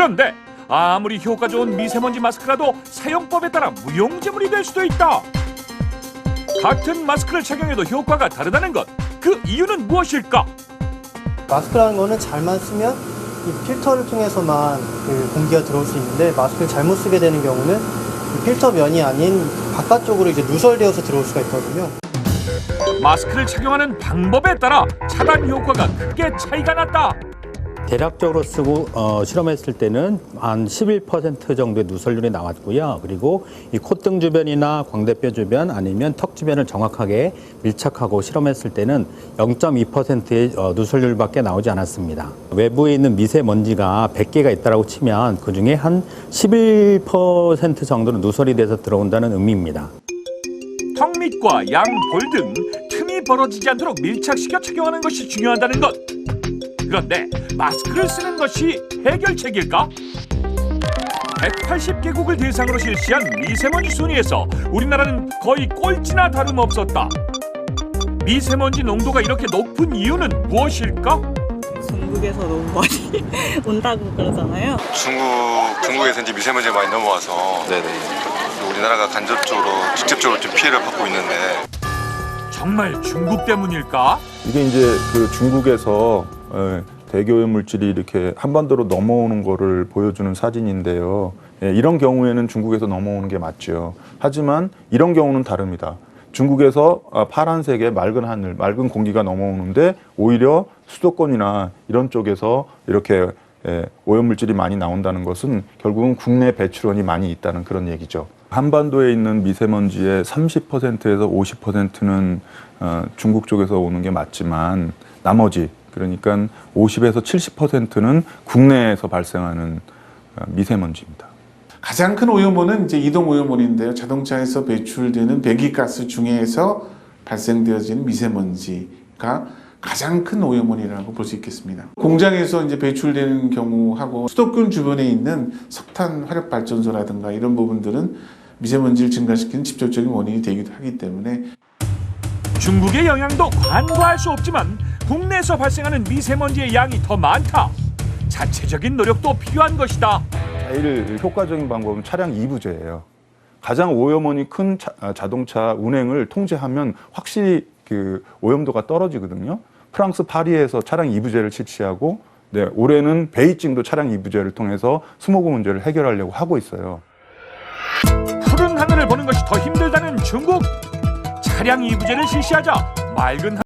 그런데 아무리 효과 좋은 미세먼지 마스크라도 사용법에 따라 무용지물이 될 수도 있다. 같은 마스크를 착용해도 효과가 다르다는 것, 그 이유는 무엇일까? 마스크라는 거는 잘만 쓰면 이 필터를 통해서만 그 공기가 들어올 수 있는데, 마스크를 잘못 쓰게 되는 경우는 이 필터 면이 아닌 바깥쪽으로 이제 누설되어서 들어올 수가 있거든요. 마스크를 착용하는 방법에 따라 차단 효과가 크게 차이가 났다. 대략적으로 쓰고 실험했을 때는 한 11% 정도의 누설률이 나왔고요. 그리고 이 콧등 주변이나 광대뼈 주변 아니면 턱 주변을 정확하게 밀착하고 실험했을 때는 0.2%의 누설률밖에 나오지 않았습니다. 외부에 있는 미세먼지가 100개가 있다고 치면 그중에 한 11% 정도는 누설이 돼서 들어온다는 의미입니다. 턱 밑과 양 볼 등 틈이 벌어지지 않도록 밀착시켜 착용하는 것이 중요하다는 것. 그런데 마스크를 쓰는 것이 해결책일까? 180개국을 대상으로 실시한 미세먼지 순위에서 우리나라는 거의 꼴찌나 다름없었다. 미세먼지 농도가 이렇게 높은 이유는 무엇일까? 중국에서 너무 많이 온다고 그러잖아요. 중국에서 이제 미세먼지가 많이 넘어와서 우리나라가 간접적으로 직접적으로 좀 피해를 받고 있는데. 정말 중국 때문일까? 이게 이제 그 중국에서 대기오염 물질이 이렇게 한반도로 넘어오는 거를 보여주는 사진인데요. 이런 경우에는 중국에서 넘어오는 게 맞죠. 하지만 이런 경우는 다릅니다. 중국에서 파란색의 맑은 하늘, 맑은 공기가 넘어오는데 오히려 수도권이나 이런 쪽에서 이렇게 오염물질이 많이 나온다는 것은 결국은 국내 배출원이 많이 있다는 그런 얘기죠. 한반도에 있는 미세먼지의 30%에서 50%는 중국 쪽에서 오는 게 맞지만 나머지 그러니까 50에서 70%는 국내에서 발생하는 미세먼지입니다. 가장 큰 오염원은 이제 이동 오염원인데요. 자동차에서 배출되는 배기가스 중에서 발생되어지는 미세먼지가 가장 큰 오염원이라고 볼 수 있겠습니다. 공장에서 이제 배출되는 경우하고 수도권 주변에 있는 석탄 화력 발전소라든가 이런 부분들은 미세먼지를 증가시키는 직접적인 원인이 되기도 하기 때문에 중국의 영향도 간과할 수 없지만 국내에서 발생하는 미세먼지의 양이 더 많다. 자체적인 노력도 필요한 것이다. 제일 효과적인 방법은 차량 이부제예요. 가장 오염원이 큰 자동차 운행을 통제하면 확실히 그 오염도가 떨어지거든요. 프랑스 파리에서 차량 이부제를 실시하고 올해는 베이징도 차량 이부제를 통해서 스모그 문제를 해결하려고 하고 있어요. 푸른 하늘을 보는 것이 더 힘들다는 중국. 차량 이부제를 실시하자 맑은